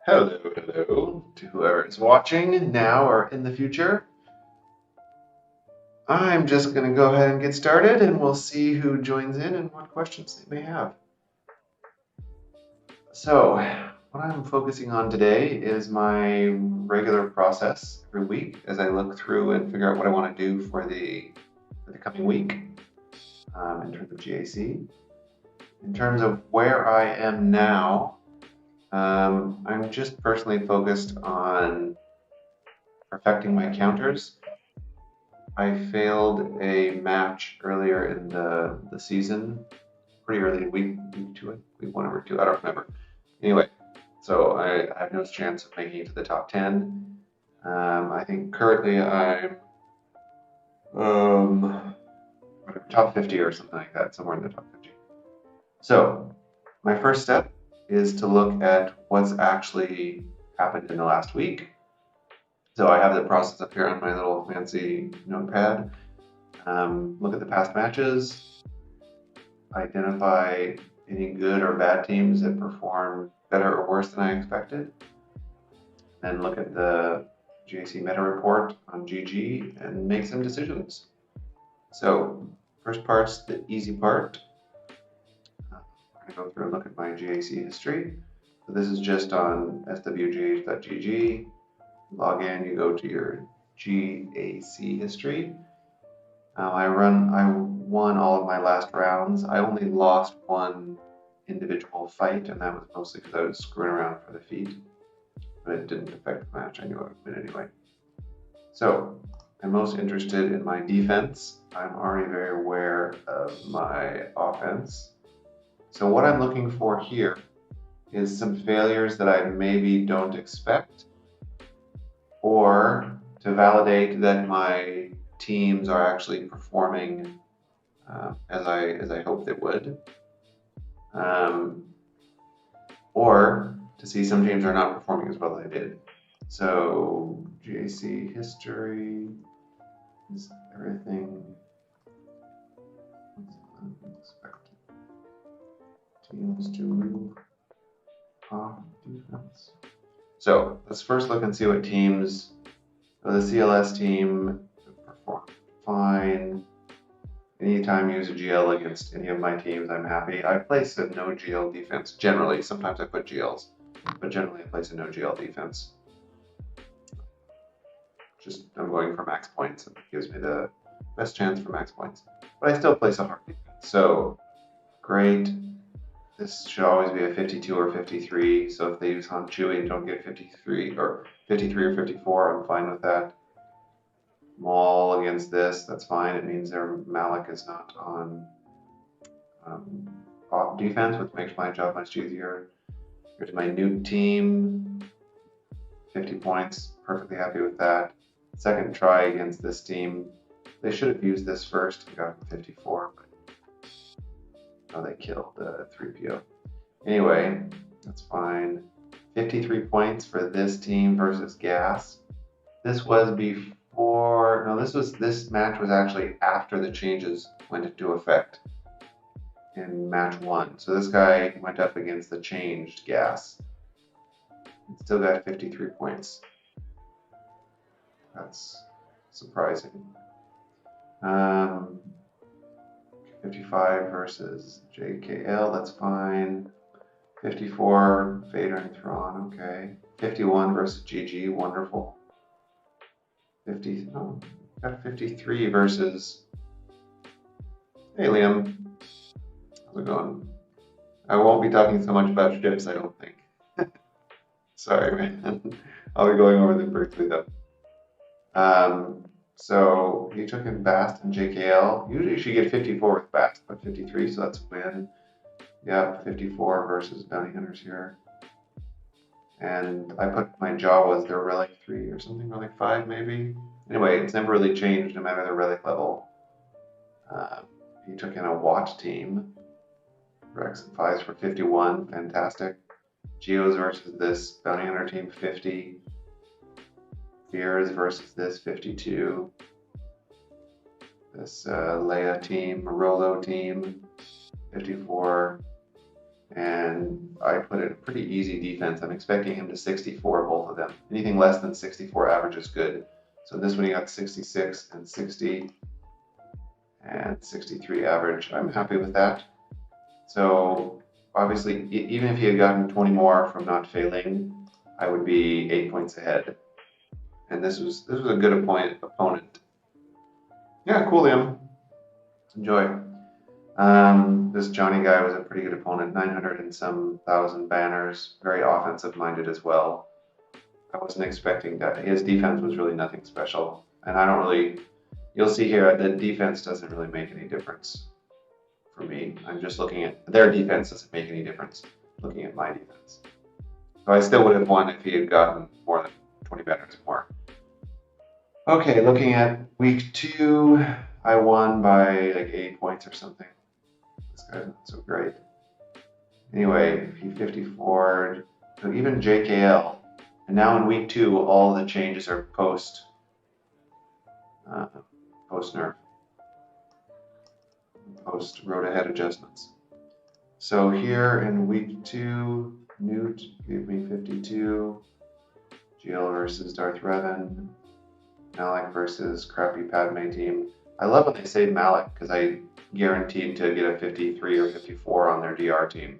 Hello to whoever is watching now or in the future. I'm just going to go ahead and get started and we'll see who joins in and what questions they may have. So, what I'm focusing on today is my regular process every week as I look through and figure out what I want to do for the coming week in terms of GAC. In terms of where I am now, I'm just personally focused on perfecting my counters. I failed a match earlier in the season, pretty early, week two, week one or two, I don't remember. Anyway, so I have no chance of making it to the top 10. I think currently I'm top 50 or something like that, somewhere in the top 50. So my first step is to look at what's actually happened in the last week. So I have the process up here on my little fancy notepad. Look at the past matches, identify any good or bad teams that performed better or worse than I expected, then look at the GAC meta report on GG and make some decisions. So first part's the easy part. I'm going to go through and look at my GAC history. So this is just on swgh.gg. Log in, you go to your GAC history. I won all of my last rounds. I only lost one individual fight, and that was mostly because I was screwing around for the feed, but it didn't affect the match. I knew I would win anyway. So I'm most interested in my defense. I'm already very aware of my offense. So what I'm looking for here is some failures that I maybe don't expect, or to validate that my teams are actually performing as I hope they would, or to see some teams are not performing as well as I did. So GAC history is everything expected. Teams to move off defense. So let's first look and see what teams. So the CLS team performed fine. Anytime I use a GL against any of my teams, I'm happy. I place a no GL defense generally. Sometimes I put GLs, but generally I place a no GL defense. Just I'm going for max points, and it gives me the best chance for max points. But I still place a hard defense. So great. This should always be a 52 or 53. So if they use Han Chewy and don't get 53 or 54, I'm fine with that. Maul against this, that's fine. It means their Malik is not on off defense, which makes my job much easier. Here's my new team, 50 points, perfectly happy with that. Second try against this team, they should have used this first and got 54, but oh, they killed the 3PO. Anyway, that's fine. 53 points for this team versus Gas. This was before, no, this match was actually after the changes went into effect in match 1. So this guy went up against the changed Gas. Still got 53 points. That's surprising. 55 versus JKL, that's fine. 54, Vader and Thrawn, okay. 51 versus GG, wonderful. 53 versus Liam. How's it going? I won't be talking so much about ships, I don't think. Sorry, man. I'll be going over them briefly though. So he took in Bast and JKL. Usually you should get 54 with Bast, but 53, so that's a win. Yep, 54 versus Bounty Hunters here. And I put my Jawas, they're Relic 3 or something, Relic 5 maybe. Anyway, it's never really changed no matter the Relic level. He took in a Watch team. Rex and 5s for 51, fantastic. Geos versus this Bounty Hunter team, 50. Fears versus this, 52. This Leia team, Rolo team, 54. And I put in a pretty easy defense. I'm expecting him to 64, both of them. Anything less than 64 average is good. So this one he got 66 and 60 and 63 average. I'm happy with that. So obviously, even if he had gotten 20 more from not failing, I would be 8 points ahead. And this was a good opponent. Yeah, cool, Liam. Enjoy. This Johnny guy was a pretty good opponent, 900 and some thousand banners, very offensive minded as well. I wasn't expecting that. His defense was really nothing special. And I don't really, you'll see here, the defense doesn't really make any difference for me. I'm just looking at, their defense doesn't make any difference, looking at my defense. So I still would have won if he had gotten more than 20 banners more. Okay, looking at week 2, I won by like 8 points or something. This guy's not so great. Anyway, P54, so even JKL. And now in week 2, all the changes are post nerf, post road ahead adjustments. So here in week 2, Newt gave me 52, GL versus Darth Revan, Malik versus crappy Padme team. I love when they say Malik because I guaranteed to get a 53 or 54 on their DR team.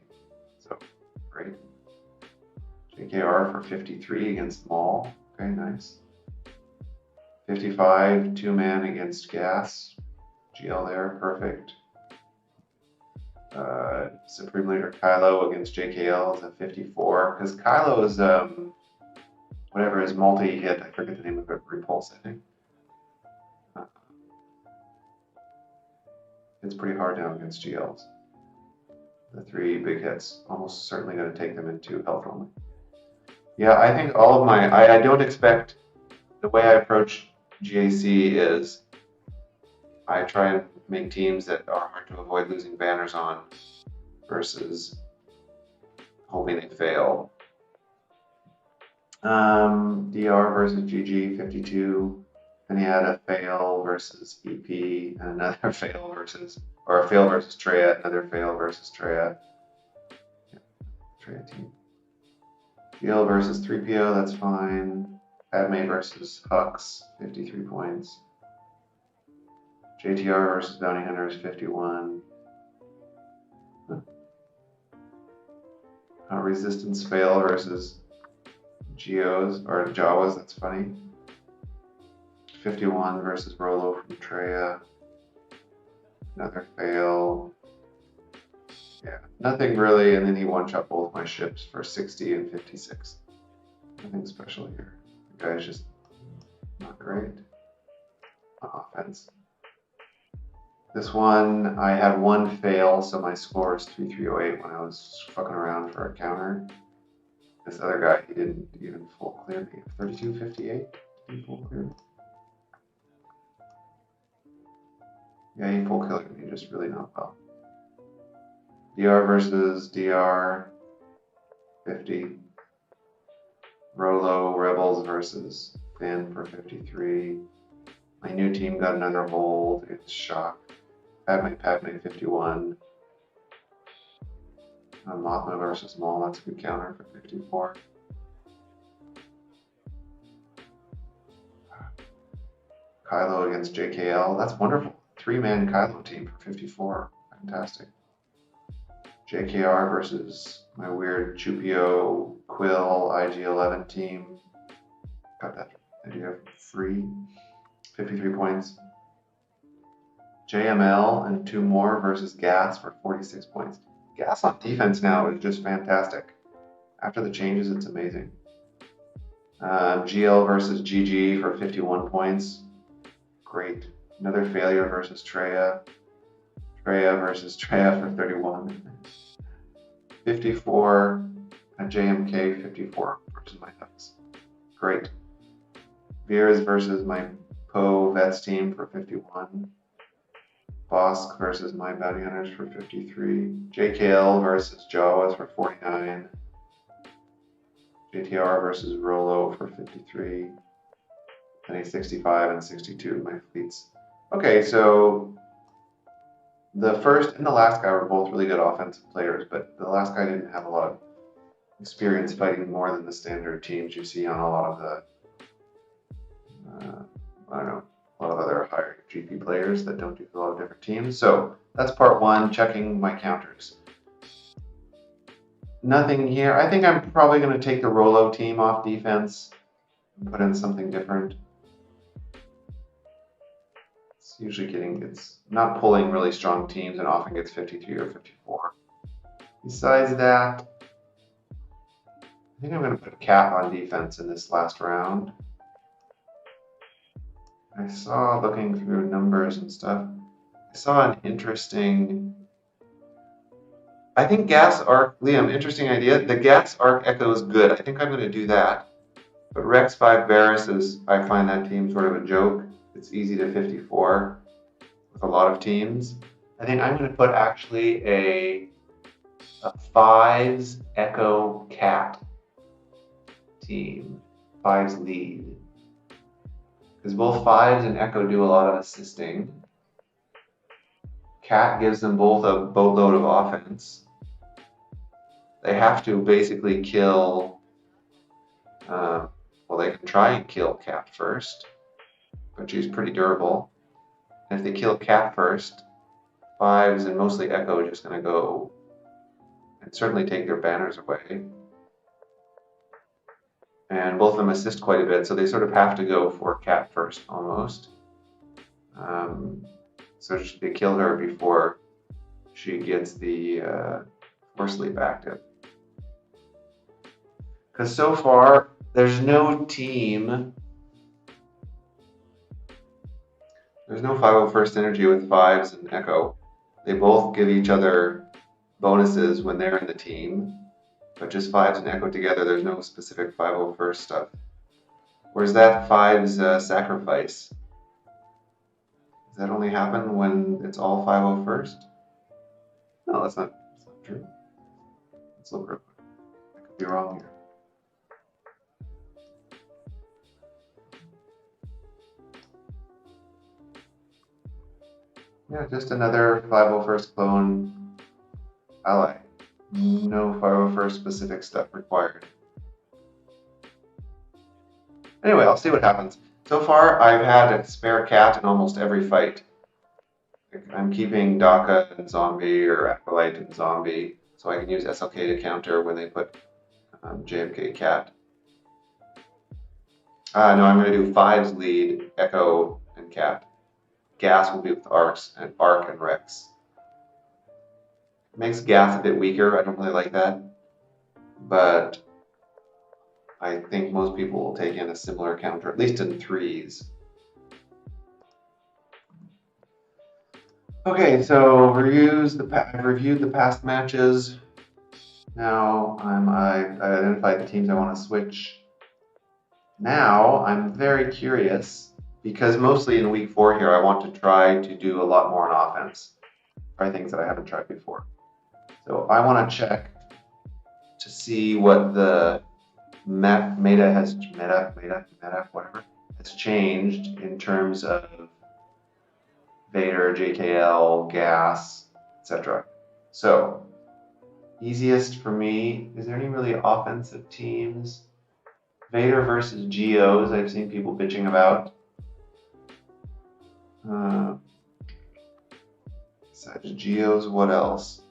So, great. JKR for 53 against Maul. Okay, nice. 55, 2-man against Gas. GL there, perfect. Supreme Leader Kylo against JKL is a 54. Because Kylo is, whatever his multi-hit, I forget the name of it, repulse, I think. It's pretty hard now against GLs. The 3 big hits, almost certainly going to take them into health only. Yeah, I think all of my, I don't expect, the way I approach GAC is I try and make teams that are hard to avoid losing banners on versus hoping they fail. DR versus GG, 52. Then he had a fail versus EP and another fail versus, or a fail versus Treya, another fail versus Treya. Yeah, Treya team. GL versus 3PO, that's fine. Padme versus Hux, 53 points. JTR versus Bounty Hunters, 51. Resistance fail versus Geos, or Jawas, that's funny. 51 versus Rolo from Treya. Another fail. Yeah, nothing really, and then he one-shot both my ships for 60 and 56. Nothing special here. The guy's just not great on offense. This one, I had one fail, so my score is 3308 when I was fucking around for a counter. This other guy, he didn't even full clear me. 3258? Did he full clear me? Yeah, he full cleared me, just really not well. DR versus DR, 50. Rolo Rebels versus Finn for 53. My new team got another hold. It's shock. Padme 51. Mothma versus Maul, that's a good counter for 54. Kylo against JKL, that's wonderful. 3-man Kylo team for 54. Fantastic. JKR versus my weird Chupio Quill IG-11 team. Got that idea free. 53 points. JML and 2 more versus Gas for 46 points. Gas on defense now is just fantastic. After the changes, it's amazing. GL versus GG for 51 points. Great. Another failure versus Treya. Treya versus Treya for 31. 54. JMK 54 versus my Hux. Great. Veers versus my Poe Vets team for 51. Bosk versus my Bounty Hunters for 53. JKL versus Jawas for 49. JTR versus Rolo for 53. And a 65 and 62 my fleets. Okay, so The first and the last guy were both really good offensive players, but the last guy didn't have a lot of experience fighting more than the standard teams you see on a lot of the, I don't know, a lot of other higher GP players that don't do a lot of different teams. So that's part one, checking my counters. Nothing here. I think I'm probably going to take the Rolo team off defense and put in something different. It's usually it's not pulling really strong teams and often gets 53 or 54. Besides that, I think I'm going to put a cap on defense in this last round. I saw, looking through numbers and stuff, I saw an interesting, I think Gas Arc, Liam, interesting idea. The Gas Arc Echo is good. I think I'm going to do that. But Rex 5 Varus is, I find that team sort of a joke. It's easy to 54 with a lot of teams. I think I'm going to put actually a 5's Echo Cat team, 5's lead. Because both 5's and Echo do a lot of assisting. Cat gives them both a boatload of offense. They have to basically kill, well, they can try and kill Cat first, but she's pretty durable. And if they kill Cat first, 5's and mostly Echo are just going to go and certainly take their banners away. And both of them assist quite a bit, so they sort of have to go for Cat first, almost. So they kill her before she gets the Force Leap active. Because so far, there's no team, there's no 501st energy with 5's and Echo. They both give each other bonuses when they're in the team, but just 5's and Echo together, there's no specific 501st stuff. Where's that 5's sacrifice? Does that only happen when it's all 501st? No, that's not true. Let's look real quick. I could be wrong here. Yeah, just another 501st clone ally. No 501st specific stuff required. Anyway, I'll see what happens. So far, I've had a spare cat in almost every fight. I'm keeping Daka and Zombie or Acolyte and Zombie, so I can use SLK to counter when they put JMK Cat. No, I'm going to do 5's lead, Echo, and Cat. Gas will be with Arc and Rex. Makes Gas a bit weaker. I don't really like that, but I think most people will take in a similar counter, at least in 3's. Okay, so I've reviewed the past matches. Now I identified the teams I want to switch. Now I'm very curious, because mostly in week 4 here I want to try to do a lot more on offense. Try things that I haven't tried before. So I want to check to see what the meta has changed in terms of Vader, JKL, Gas, etc. So easiest for me, is there any really offensive teams? Vader versus Geos, I've seen people bitching about. Besides Geos, what else?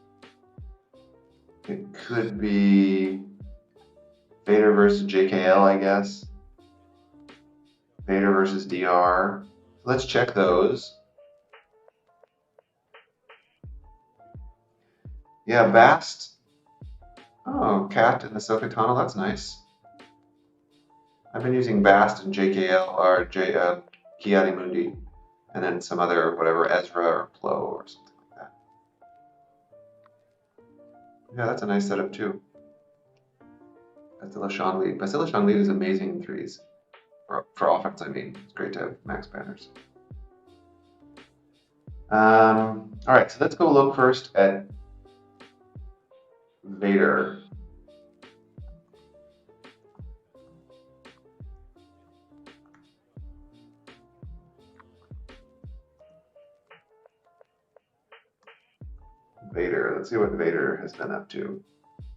It could be Vader versus JKL, I guess. Vader versus DR. Let's check those. Yeah, Bast. Oh, Cat and Ahsoka Tano, that's nice. I've been using Bast and JKL or Kiadi Mundi, and then some other whatever Ezra or Plo or something like that. Yeah, that's a nice setup too. Bastila Shangli. Bastila Shangli is amazing in 3's. For offense, I mean. It's great to have max banners. Alright, so let's go look first at Vader. Vader. Let's see what Vader has been up to.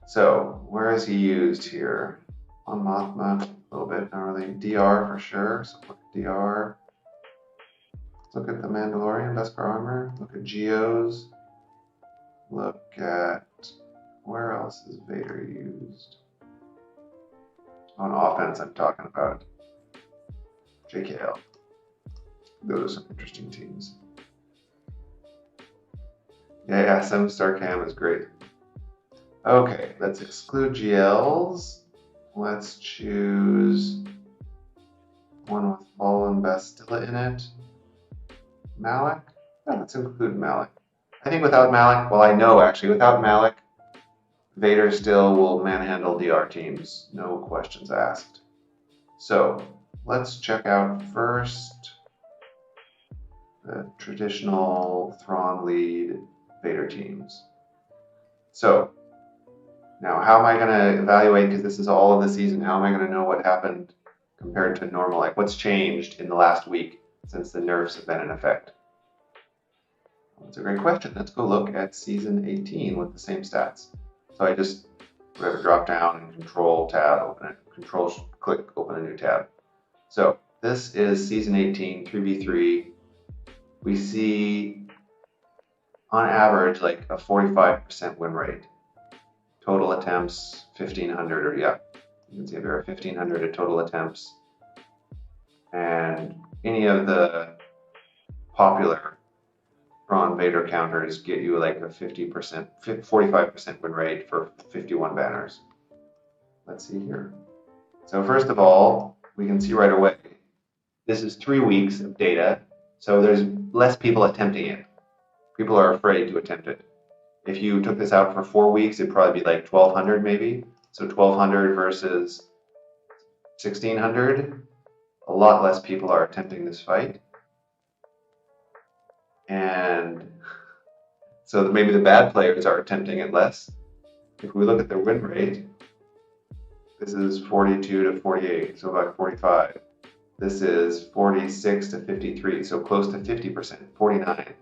So, where is he used here? On Mothma, a little bit, not really. DR for sure. So look at DR. Let's look at the Mandalorian, Beskar armor. Look at Geos. Look at where else is Vader used? On offense, I'm talking about JKL. Those are some interesting teams. Yeah, 7-star cam is great. Okay, let's exclude GLs. Let's choose one with Fallen Bastilla in it. Malik? Yeah, let's include Malik. I think without Malik, well, I know actually, without Malik, Vader still will manhandle DR teams, no questions asked. So let's check out first the traditional Thrawn lead Vader teams. So now how am I going to evaluate, because this is all of the season, how am I going to know what happened compared to normal? Like what's changed in the last week since the nerfs have been in effect? That's a great question. Let's go look at season 18 with the same stats. So I just whatever, drop down and control tab, open it, control click, open a new tab. So this is season 18, 3v3. We see on average like a 45% win rate. Total attempts 1500, or yeah, you can see there are 1500 total attempts. And any of the popular Thrawn Vader counters get you like a 45% win rate for 51 banners. Let's see here. So first of all, we can see right away, this is 3 weeks of data, so there's less people attempting it. People are afraid to attempt it. If you took this out for 4 weeks, it'd probably be like 1200 maybe. So 1200 versus 1600, a lot less people are attempting this fight. And so maybe the bad players are attempting it less. If we look at their win rate, this is 42 to 48, so about 45. This is 46 to 53, so close to 50%, 49.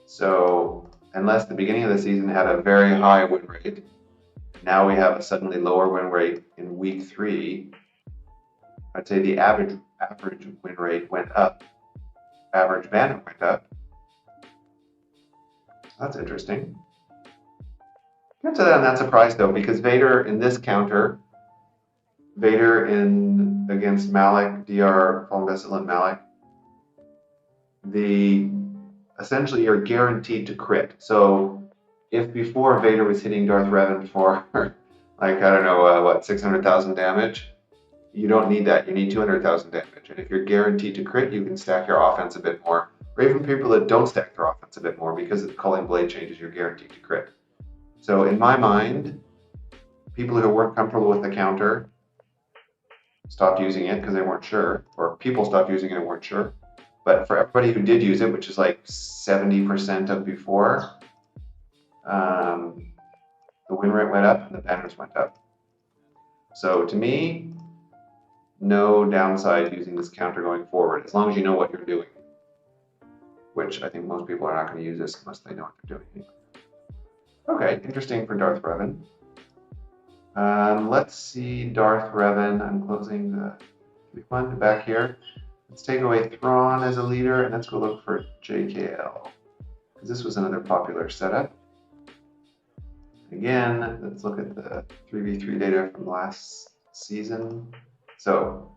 So unless the beginning of the season had a very high win rate, now we have a suddenly lower win rate in week 3. I'd say the average win rate went up. Average banner went up. That's interesting. Can't say that I'm not surprised though, because Vader in this counter, Vader against Malik, DR, Fallen Vessel, and Malik, essentially you're guaranteed to crit. So if before Vader was hitting Darth Revan for like, I don't know, what, 600,000 damage, you don't need that. You need 200,000 damage. And if you're guaranteed to crit, you can stack your offense a bit more. Or even people that don't stack their offense a bit more, because of the culling blade changes, you're guaranteed to crit. So in my mind, people who weren't comfortable with the counter stopped using it because they weren't sure, or people stopped using it and weren't sure. But for everybody who did use it, which is like 70% of before, the win rate went up and the banners went up. So to me, no downside using this counter going forward, as long as you know what you're doing. Which I think most people are not going to use this unless they know what they're doing. Okay, interesting for Darth Revan. Let's see Darth Revan. I'm closing the one back here. Let's take away Thrawn as a leader and let's go look for JKL, because this was another popular setup. Again, let's look at the 3v3 data from last season. So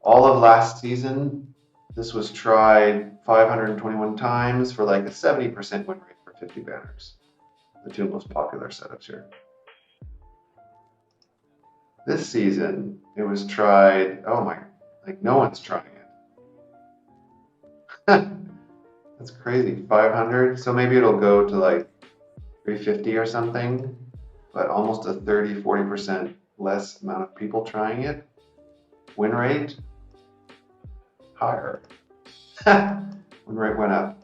all of last season, this was tried 521 times for like a 70% win rate for 50 banners. The two most popular setups here. This season, it was tried, oh my, like no one's trying it. That's crazy, 500. So maybe it'll go to like 350 or something, but almost a 30-40% less amount of people trying it. Win rate, higher. Win rate went up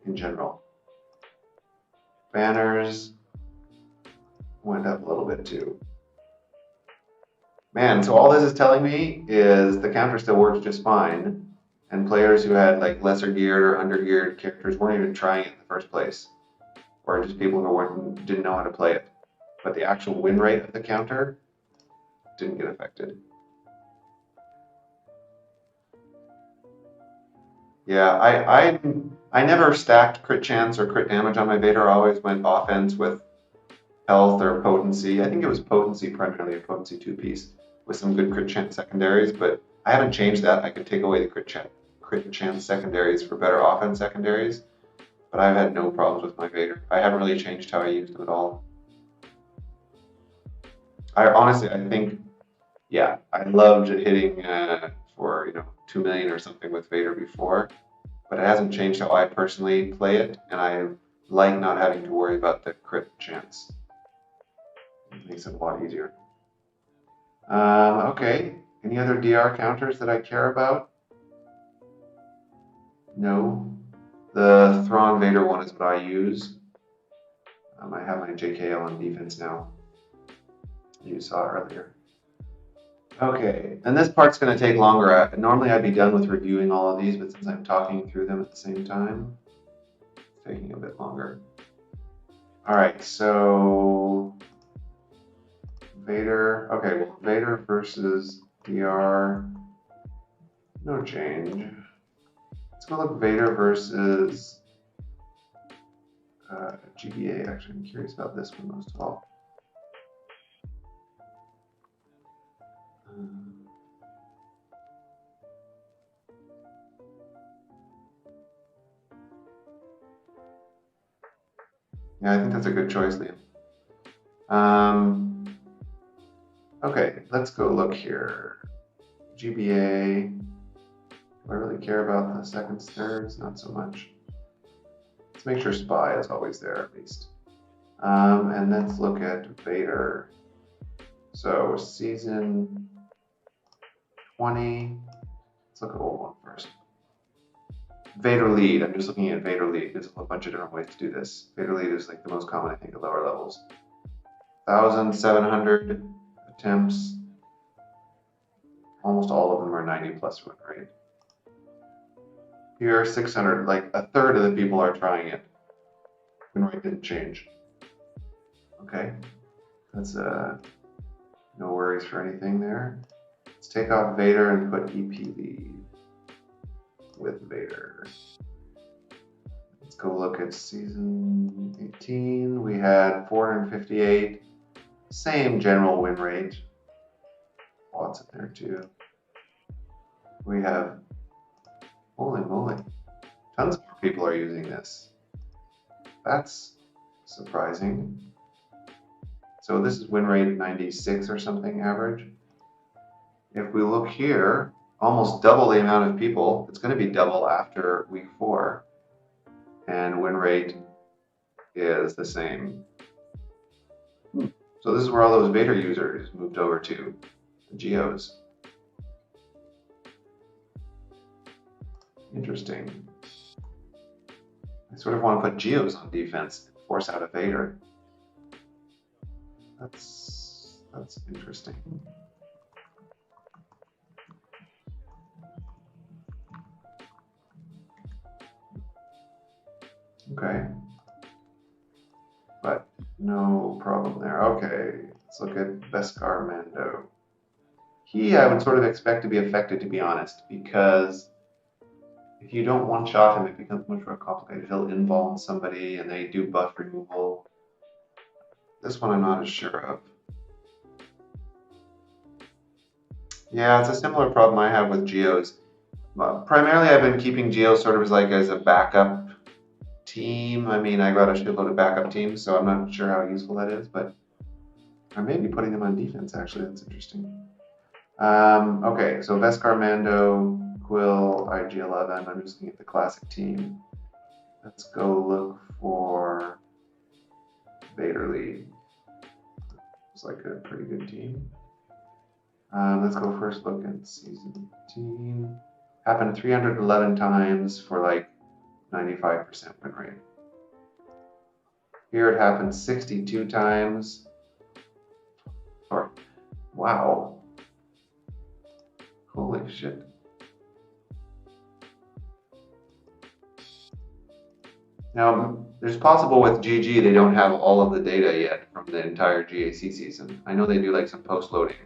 in general. Banners went up a little bit too. Man, so all this is telling me is the counter still works just fine. And players who had like lesser geared or under geared characters weren't even trying it in the first place, or just people who didn't know how to play it. But the actual win rate of the counter didn't get affected. Yeah, I never stacked crit chance or crit damage on my Vader. I always went offense with health or potency. I think it was potency primarily, a potency 2-piece with some good crit chance secondaries, but I haven't changed that. I could take away the crit chance secondaries for better offense secondaries, but I've had no problems with my Vader. I haven't really changed how I used them at all. I honestly, I think, yeah, I loved hitting for 2 million or something with Vader before, but it hasn't changed how I personally play it, and I like not having to worry about the crit chance. It makes it a lot easier. Okay, any other DR counters that I care about? No. The Thrawn Vader one is what I use. I have my JKL on defense now. You saw earlier. Okay, and this part's going to take longer. Normally I'd be done with reviewing all of these, but since I'm talking through them at the same time, it's taking a bit longer. All right, so Vader. Okay, well, Vader versus DR. No change. Let's go look Vader versus GBA. Actually, I'm curious about this one most of all. Yeah, I think that's a good choice, Liam. Okay, let's go look here. GBA. Do I really care about the seconds, thirds? Not so much. Let's make sure Spy is always there at least. And let's look at Vader. So season 20. Let's look at old one first. Vader lead. I'm just looking at Vader lead. There's a bunch of different ways to do this. Vader lead is like the most common, I think, at lower levels. 1,700 attempts. Almost all of them are 90 plus win rate. Here, 600. Like a third of the people are trying it. Win rate didn't change. Okay, that's no worries for anything there. Let's take off Vader and put EP lead with Vader. Let's go look at season 18. We had 458. Same general win rate. Lots in there too. We have, holy moly, tons more people are using this. That's surprising. So this is win rate 96 or something average. If we look here, almost double the amount of people. It's going to be double after week 4. And win rate is the same. So this is where all those Vader users moved over to, the Geos. Interesting. I sort of want to put Geos on defense and force out a Vader. That's interesting. Okay. But no problem there. Okay, let's look at Beskar Mando. I would sort of expect to be affected, to be honest, because if you don't one-shot him, it becomes much more complicated. He'll invuln somebody and they do buff removal. This one I'm not as sure of. Yeah, it's a similar problem I have with Geos. Primarily, I've been keeping Geos sort of as a backup team. I mean, I got a shitload of backup teams, so I'm not sure how useful that is, but I may be putting them on defense, actually. That's interesting. Okay, so Beskar Mando, Quill, IG-11. I'm just looking at the classic team. Let's go look for Vader lead. Looks like a pretty good team. Let's go first look at season 18. Happened 311 times for like 95% win rate. Here it happened 62 times. Or, wow. Holy shit. Now, there's possible with GG they don't have all of the data yet from the entire GAC season. I know they do like some post-loading,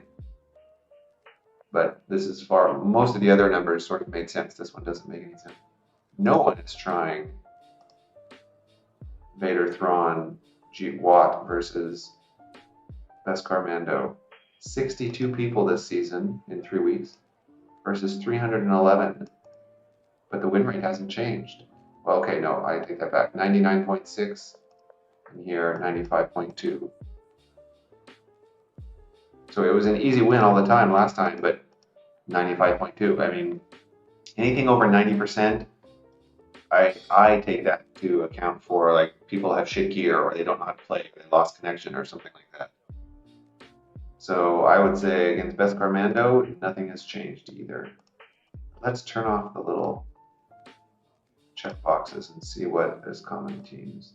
but this is far. Most of the other numbers sort of made sense. This one doesn't make any sense. No one is trying Vader Thrawn Watt versus Beskar Mando. 62 people this season in 3 weeks versus 311, but the win rate hasn't changed. Well, okay, no, I take that back. 99.6, and here 95.2. So it was an easy win all the time last time, but 95.2. I mean, anything over 90%, I take that to account for like people have shit gear or they don't know how to play, or they lost connection or something like that. So I would say against Beskar Mando, nothing has changed either. Let's turn off the little check boxes and see what is common teams.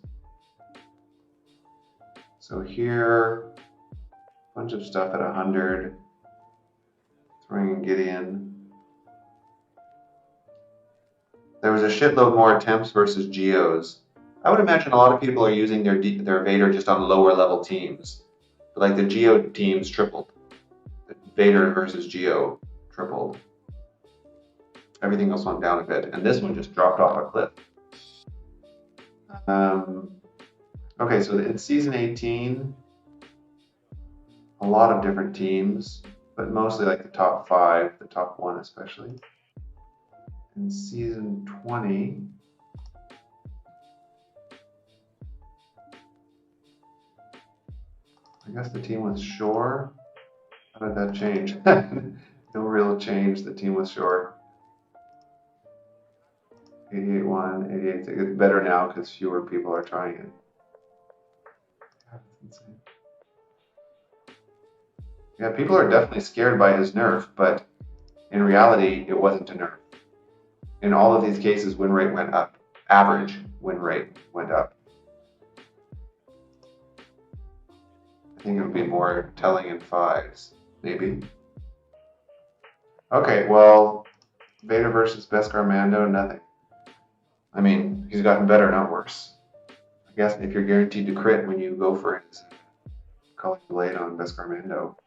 So here, a bunch of stuff at 100, throwing in Gideon. There was a shitload more attempts versus Geos. I would imagine a lot of people are using their Vader just on lower level teams. But like the Geo teams tripled. The Vader versus Geo tripled. Everything else went down a bit, and this one just dropped off a cliff. Okay, so in season 18, a lot of different teams, but mostly like the top 5, the top 1 especially. In season 20, I guess the team with Shore. How did that change? No real change. The team with Shore. 88-1, 88. It's better now because fewer people are trying it. That's insane. Yeah, people are definitely scared by his nerf, but in reality, it wasn't a nerf. In all of these cases, win rate went up. Average win rate went up. I think it would be more telling in 5s, maybe. Okay, well, Vader versus Beskar Mando, nothing. I mean, he's gotten better, not worse. I guess if you're guaranteed to crit when you go for his Culling Blade on Beskar Mando,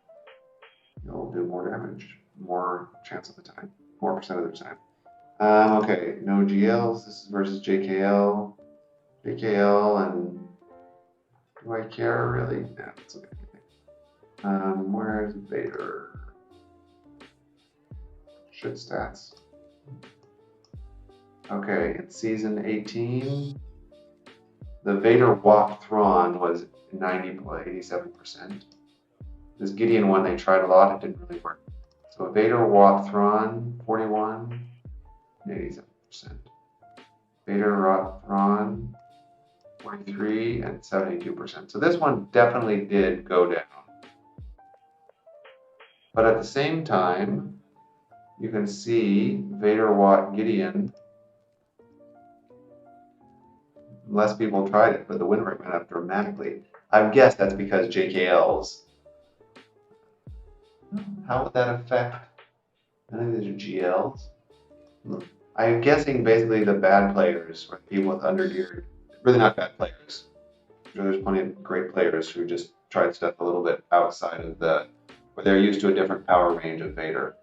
you'll do more damage, more chance of the time, more percent of the time. Okay, no GLs. This is versus JKL. JKL, and do I care really? Yeah, that's okay. Where's Vader? Shit stats. Okay, in season 18, the Vader Watt Thrawn was 87%. This Gideon one they tried a lot, it didn't really work. So Vader Watt Thrawn, 41, 87%. Vader Watt Thrawn, 43 and 72%. So this one definitely did go down. But at the same time, you can see Vader Watt Gideon, less people tried it, but the win rate went up dramatically. I guess that's because JKLs. How would that affect? I think these are GLs. I'm guessing basically the bad players or people with undergeared, really not bad players. There's plenty of great players who just tried stuff a little bit outside of where they're used to a different power range of Vader.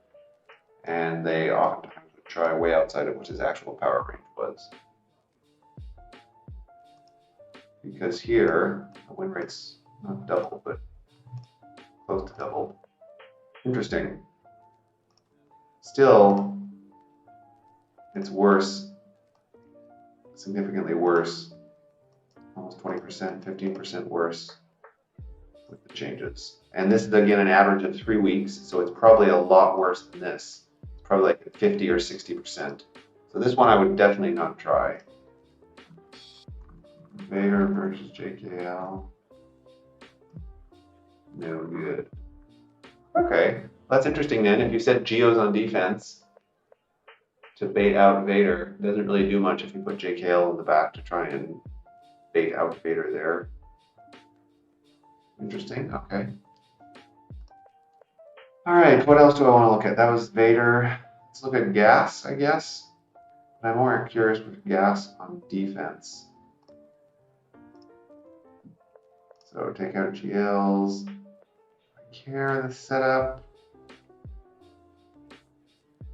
And they oftentimes would try way outside of what his actual power range was. Because here, the win rate's not double, but close to double. Interesting. Still, it's worse, significantly worse, almost 20%, 15% worse with the changes. And this is again an average of 3 weeks, so it's probably a lot worse than this. It's probably like 50 or 60%. So this one I would definitely not try. Vader versus JKL. No good. Okay, that's interesting then. If you set Geos on defense to bait out Vader, it doesn't really do much if you put JKL in the back to try and bait out Vader there. Interesting, okay. All right, what else do I want to look at? That was Vader. Let's look at GAS, I guess. I'm more curious with GAS on defense. So take out GLs. Care the setup.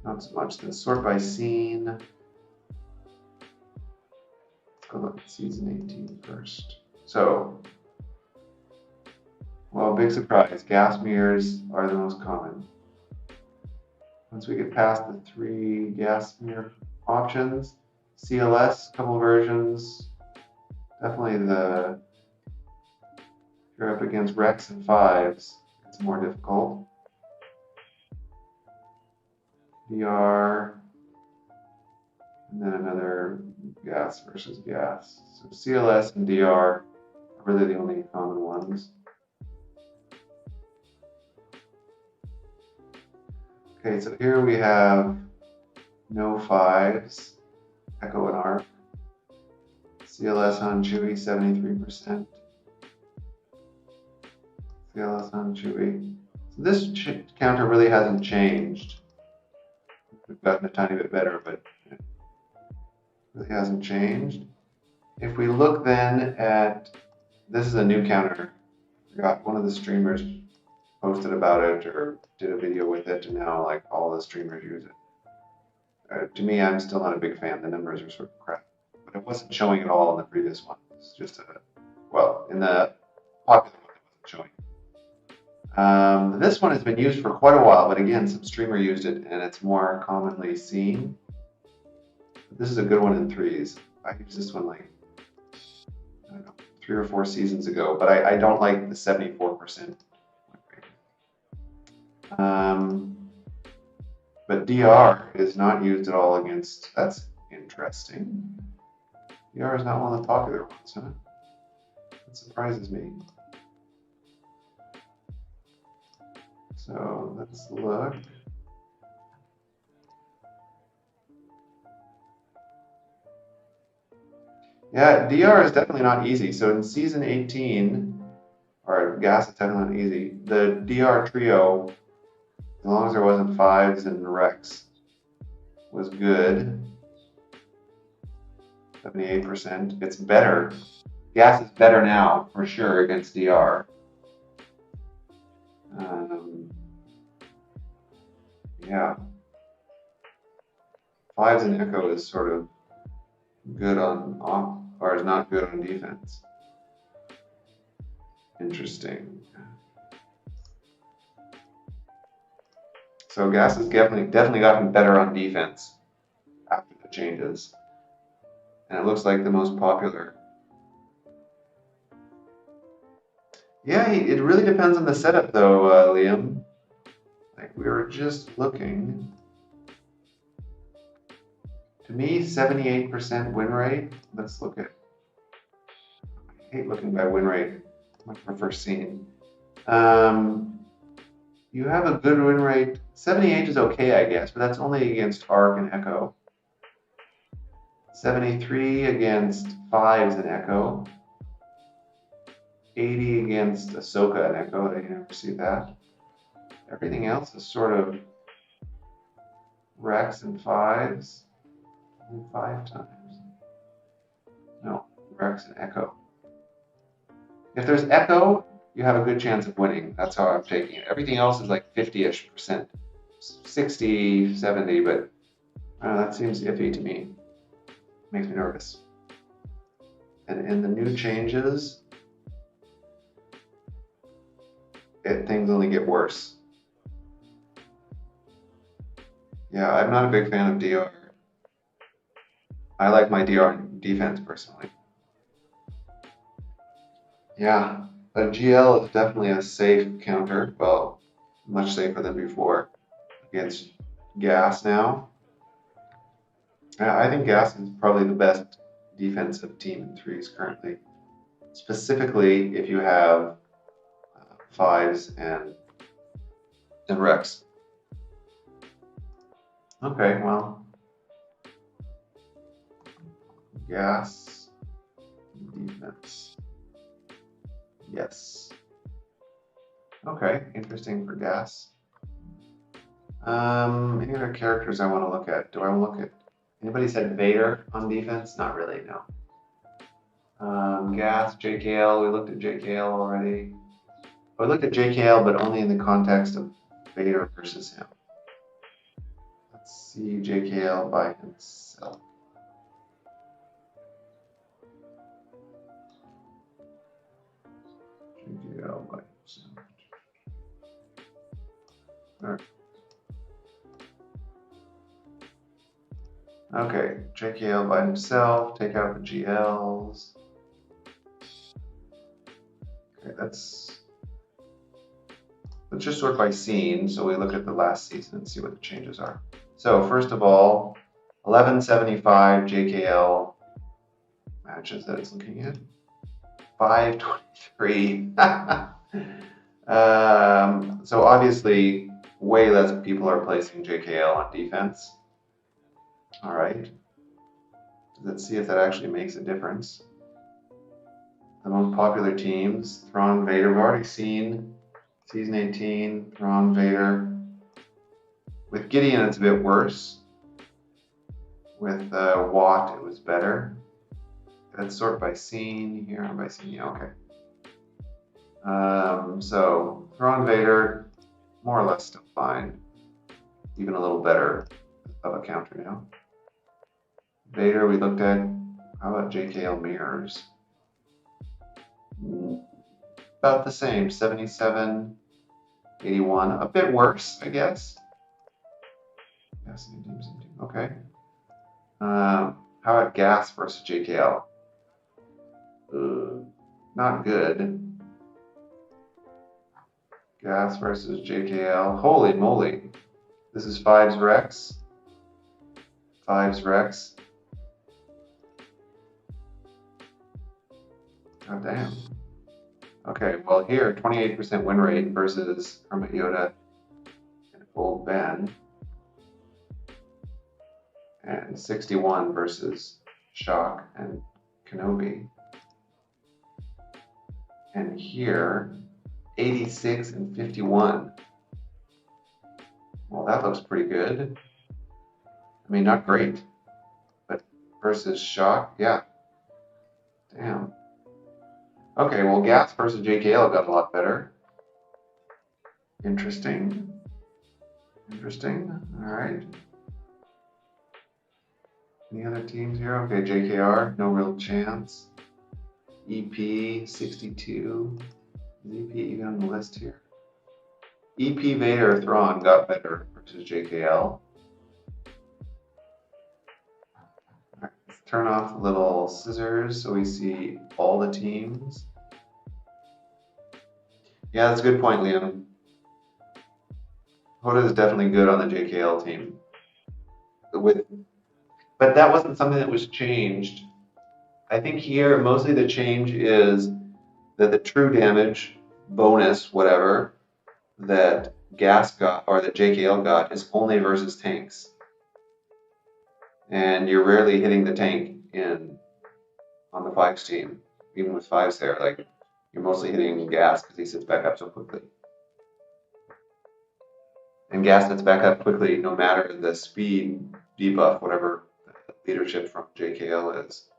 Not so much. Then sort by scene. Let's go look at season 18 first. So, well, big surprise. Gas mirrors are the most common. Once we get past the 3 gas mirror options, CLS, couple versions. Definitely if you're up against Rex and 5s, it's more difficult. DR, and then another gas versus gas. So CLS and DR are really the only common ones. Okay, so here we have no 5s, Echo and Arc. CLS on Chewy, 73%. CLS on Chewy. So this counter really hasn't changed. We've gotten a tiny bit better, but it really hasn't changed. If we look then at, this is a new counter. I got one of the streamers posted about it or did a video with it, and now like all the streamers use it. To me, I'm still not a big fan. The numbers are sort of crap, but it wasn't showing at all in the previous one. It's just well, in the popular one, it wasn't showing. This one has been used for quite a while, but again, some streamer used it, and it's more commonly seen. This is a good one in 3s. I used this one like, I don't know, 3 or 4 seasons ago, but I don't like the 74%. But DR is not used at all against, that's interesting. DR is not one of the popular ones, huh? That surprises me. So let's look. Yeah, DR is definitely not easy. So in season 18, or gas is definitely not easy. The DR trio, as long as there wasn't 5s and Rex, was good. 78%. It's better. Gas is better now, for sure, against DR. Yeah. 5s and Echo is sort of good on off, or is not good on defense. Interesting. So gas has definitely gotten better on defense after the changes. And it looks like the most popular. Yeah, it really depends on the setup though, Liam. Like we were just looking. To me, 78% win rate. Let's look at, I hate looking by win rate. I prefer scene. You have a good win rate. 78 is okay, I guess, but that's only against Arc and Echo. 73 against 5s and Echo. 80 against Ahsoka and Echo. I never see that. Everything else is sort of Rex and 5s. 5 times. No, Rex and Echo. If there's Echo, you have a good chance of winning. That's how I'm taking it. Everything else is like 50-ish%. 60, 70, but that seems iffy to me. Makes me nervous. And in the new changes, things only get worse. Yeah, I'm not a big fan of DR. I like my DR defense personally. Yeah, a GL is definitely a safe counter. Well, much safer than before against gas now. I think gas is probably the best defensive team in 3s currently. Specifically if you have 5s and Rex. Okay, well, gas defense. Yes. Okay, interesting for gas. Any other characters I want to look at? Do I want to look at? Anybody said Vader on defense? Not really, no. Gas, JKL, we looked at JKL already. We looked at JKL, but only in the context of Vader versus him. Let's see JKL by himself. JKL by himself. All right. Okay, JKL by himself, take out the GLs. Okay, let's just sort by scene. So we look at the last season and see what the changes are. So first of all, 1175 JKL matches that it's looking at. 523. So obviously, way less people are placing JKL on defense. All right. Let's see if that actually makes a difference. The most popular teams, Thrawn, Vader, we've already seen season 18, Thrawn, Vader. With Gideon, it's a bit worse. With Watt, it was better. Let's sort by scene here, by scene, yeah, okay. So Thrawn, Vader, more or less still fine. Even a little better of a counter now. Vader, we looked at. How about JKL mirrors? About the same, 77, 81. A bit worse, I guess. Yes, okay. How about gas versus JKL? Not good. Gas versus JKL. Holy moly. This is Fives Rex. Fives Rex. God damn. Okay, well here, 28% win rate versus Hermit Yoda and Old Ben. And 61 versus Shock and Kenobi. And here, 86 and 51. Well, that looks pretty good. I mean, not great, but versus Shock, yeah. Damn. Okay, well, Gas versus JKL got a lot better. Interesting. Interesting. All right. Any other teams here? Okay, JKR, no real chance. EP, 62. Is EP even on the list here? EP, Vader, Thrawn got better versus JKL. All right, let's turn off the little scissors so we see all the teams. Yeah, that's a good point, Liam. Hoda is definitely good on the JKL team. But that wasn't something that was changed. I think here mostly the change is that the true damage bonus, whatever, that GAS got or that JKL got is only versus tanks. And you're rarely hitting the tank on the Fives team, even with Fives there. Like you're mostly hitting GAS because he sits back up so quickly. And GAS sits back up quickly no matter the speed debuff, whatever the leadership from JKL is.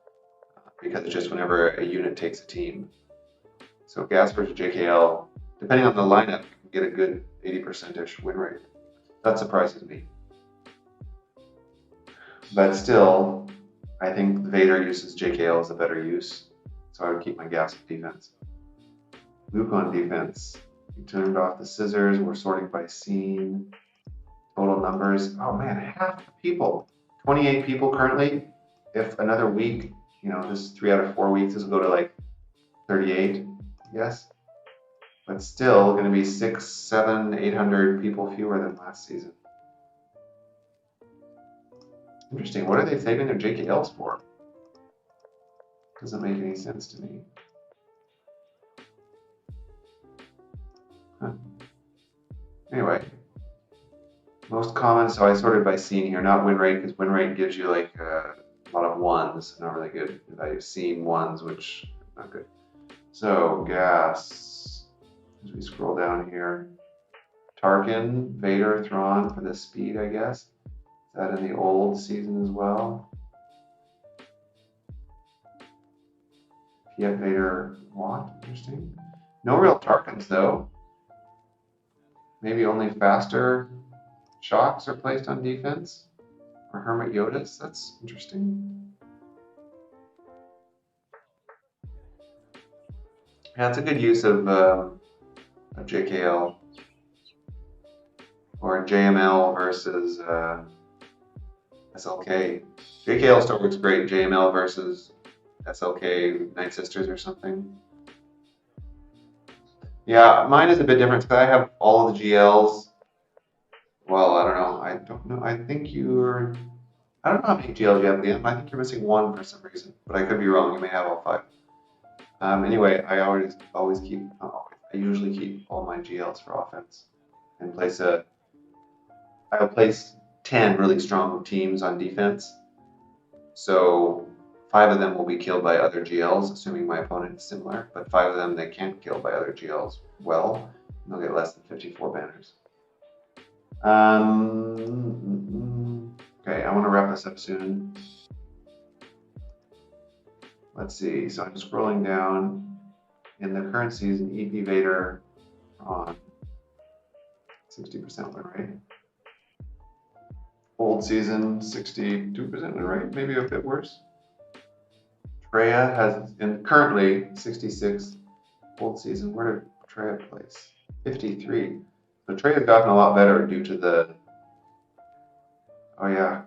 Because it's just whenever a unit takes a team. So GAS versus JKL, depending on the lineup, you can get a good 80%-ish win rate. That surprises me. But still, I think Vader uses JKL as a better use. So I would keep my GAS on defense. Luke on defense. We turned off the scissors. We're sorting by scene. Total numbers. Oh man, half the people. 28 people currently. If another week, this 3 out of 4 weeks, this will go to like 38, yes. But still going to be 600, 700, 800 people fewer than last season. Interesting. What are they saving their JKLs for? Doesn't make any sense to me. Huh. Anyway, most common. So I sorted by scene here, not win rate, because win rate gives you like a lot of ones, not really good. I've seen ones, which not good. So GAS, as we scroll down here, Tarkin, Vader, Thrawn for the speed, I guess. Is that in the old season as well? PF Vader Watt, interesting. No real targets though. Maybe only faster shocks are placed on defense. Or Hermit Yodas, that's interesting. Yeah, it's a good use of JKL. Or JML versus SLK. JKL still works great. JML versus SLK Night Sisters or something. Yeah, mine is a bit different because I have all of the GLs. Well, I don't know. I don't know. I think you're. I don't know how many GLs you have, Liam. I think you're missing one for some reason, but I could be wrong. You may have all 5. Anyway, I always keep. I usually keep all my GLs for offense and place a. I'll place 10 really strong teams on defense. So 5 of them will be killed by other GLs, assuming my opponent is similar. But 5 of them they can't kill by other GLs well. They'll get less than 54 banners. Okay, I want to wrap this up soon. Let's see. So I'm scrolling down. In the current season, EP Vader on 60% win rate. Old season, 62% win rate, maybe a bit worse. Treya has currently 66. Old season, where did Treya place? 53. So Treya's gotten a lot better due to the. Oh yeah,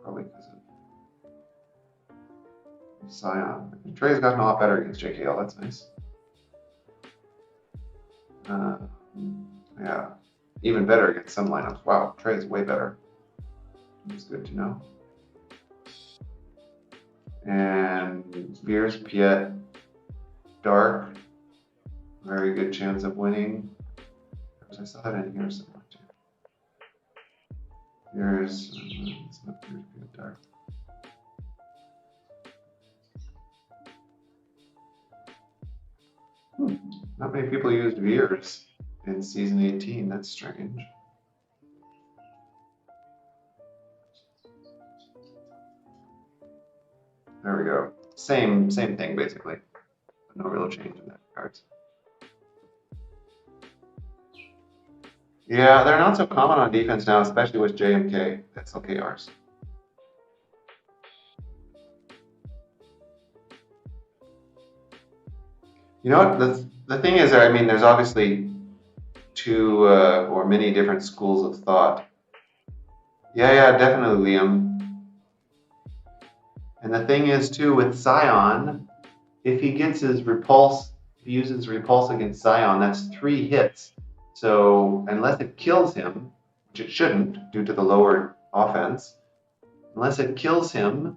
probably because of Scion. Treya's gotten a lot better against JKL. That's nice. Yeah, even better against some lineups. Wow, Treya's way better. It's good to know. And Veers, Piet, Dark, very good chance of winning. I saw that in here somewhere too. Veers, it's not Veers, Piet, Dark. Not many people used Veers in season 18. That's strange. There we go. Same thing basically. No real change in that regards. Yeah, they're not so common on defense now, especially with JMK, SLKRs. You know what? The thing is, I mean, there's obviously 2 or many different schools of thought. Yeah, definitely, Liam. And the thing is, too, with Scion, if he gets his repulse, if he uses repulse against Scion, that's 3 hits. So unless it kills him, which it shouldn't due to the lower offense, unless it kills him,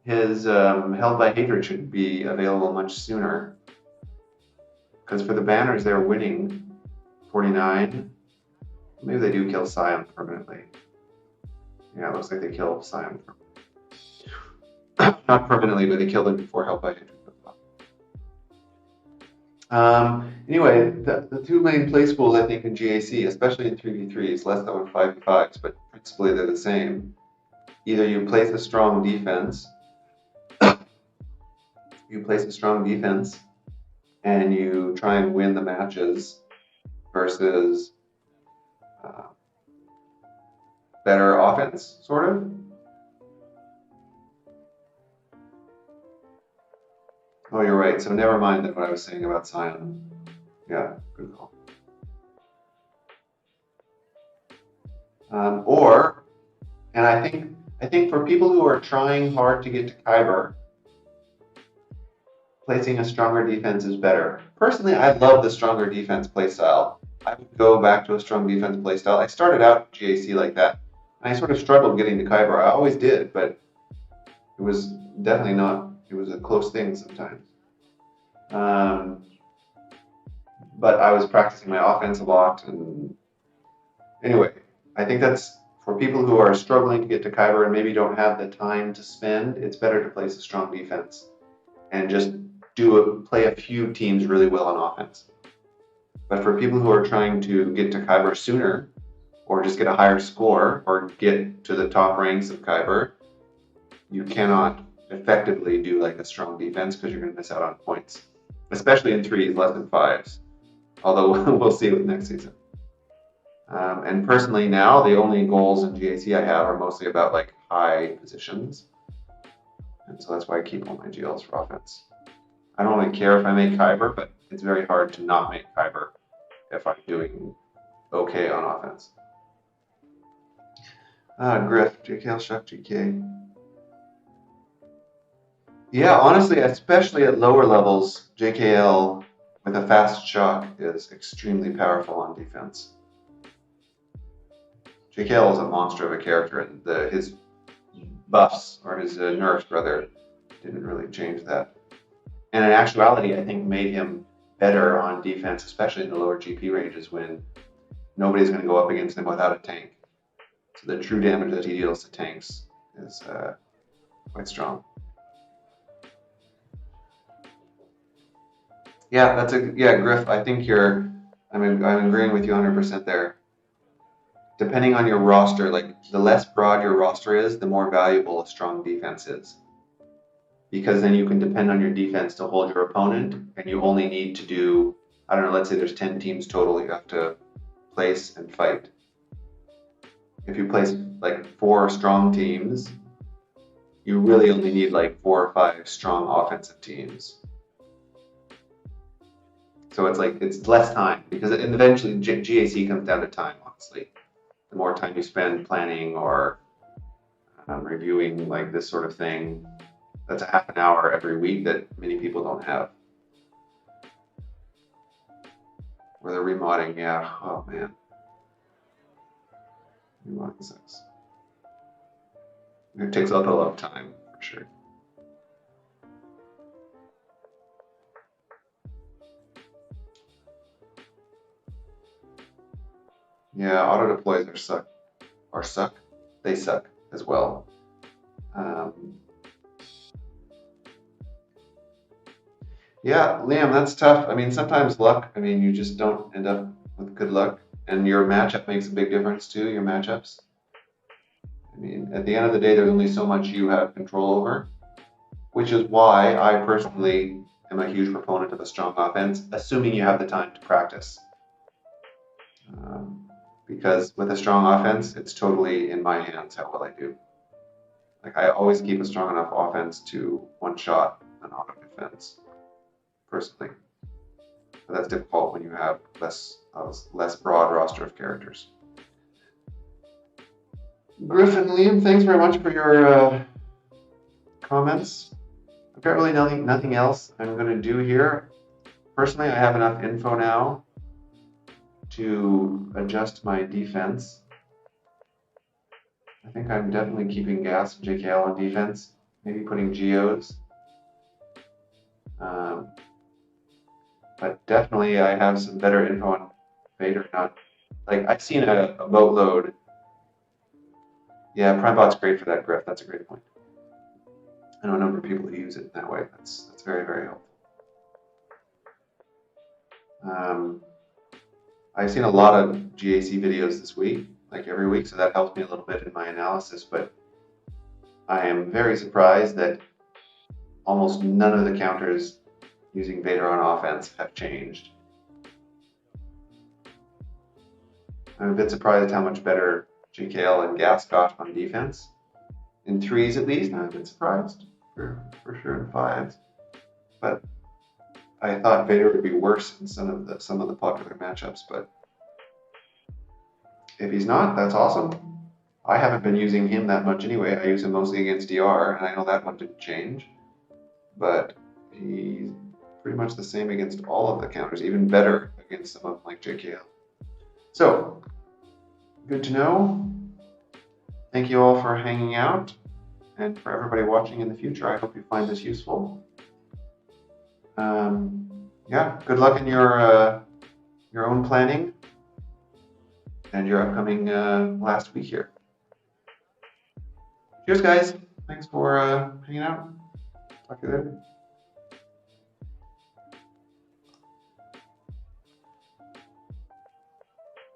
his Held by Hatred should be available much sooner. Because for the banners, they're winning 49. Maybe they do kill Scion permanently. Yeah, it looks like they kill Scion permanently. Not permanently, but they killed him before Held by Hatred. Anyway, the 2 main play schools, I think, in GAC, especially in 3v3s, less than in 5v5s, but principally they're the same. Either you place a strong defense, and you try and win the matches versus better offense, sort of. Oh, you're right. So never mind what I was saying about Scion. Yeah, good call. And I think for people who are trying hard to get to Kyber, placing a stronger defense is better. Personally, I love the stronger defense playstyle. I would go back to a strong defense playstyle. I started out GAC like that, and I sort of struggled getting to Kyber. I always did, but it was definitely not. It was a close thing sometimes. But I was practicing my offense a lot, and anyway, I think that's for people who are struggling to get to Kyber and maybe don't have the time to spend. It's better to place a strong defense and just play a few teams really well on offense. But for people who are trying to get to Kyber sooner, or just get a higher score, or get to the top ranks of Kyber, you cannot effectively do like a strong defense because you're going to miss out on points, especially in threes, less than fives. Although we'll see with next season. And personally now, the only goals in GAC I have are mostly about like high positions. And so that's why I keep all my GLs for offense. I don't really care if I make Kyber, but it's very hard to not make Kyber if I'm doing okay on offense. Griff, JKL Shuck GK. Yeah, honestly, especially at lower levels, JKL with a fast shock is extremely powerful on defense. JKL is a monster of a character, and his buffs, or his nerfs rather, didn't really change that. And in actuality, I think made him better on defense, especially in the lower GP ranges when nobody's going to go up against him without a tank. So the true damage that he deals to tanks is quite strong. Yeah, Griff. I think I'm agreeing with you 100% there. Depending on your roster, like the less broad your roster is, the more valuable a strong defense is. Because then you can depend on your defense to hold your opponent, and you only need to do, I don't know, let's say there's 10 teams total you have to place and fight. If you place like 4 strong teams, you really only need like 4 or 5 strong offensive teams. So it's less time, because eventually GAC comes down to time, honestly. The more time you spend planning or reviewing like this sort of thing, that's a half an hour every week that many people don't have. Or the remodding, yeah, oh man. Remodding sucks. It takes up a lot of time, for sure. Yeah, auto deploys suck. They suck as well. Yeah, Liam, that's tough. I mean, sometimes luck, you just don't end up with good luck. And your matchup makes a big difference too, your matchups. I mean, at the end of the day, there's only so much you have control over, which is why I personally am a huge proponent of a strong offense, assuming you have the time to practice. Because with a strong offense, it's totally in my hands how well I do. Like, I always keep a strong enough offense to one-shot an auto defense, personally. But that's difficult when you have less broad roster of characters. Griffin, Liam, thanks very much for your comments. I've got really nothing else I'm going to do here. Personally, I have enough info now to adjust my defense. I think I'm definitely keeping GAS and JKL on defense, maybe putting Geos. But definitely I have some better info on Vader. I've seen a boatload. Yeah, PrimeBot's great for that, Griff. That's a great point. I know a number of people who use it in that way. That's very, very helpful. I've seen a lot of GAC videos this week, like every week, so that helps me a little bit in my analysis, but I am very surprised that almost none of the counters using Vader on offense have changed. I'm a bit surprised how much better JKL and GAS got on defense. In threes at least, I'm a bit surprised, for sure in fives. But I thought Vader would be worse in some of the popular matchups, but if he's not, that's awesome. I haven't been using him that much anyway. I use him mostly against DR, and I know that one didn't change. But he's pretty much the same against all of the counters, even better against some of them like JKL. So, good to know. Thank you all for hanging out, and for everybody watching in the future, I hope you find this useful. Yeah, good luck in your own planning and your upcoming last week here. Cheers, guys. Thanks for hanging out. Talk to you later.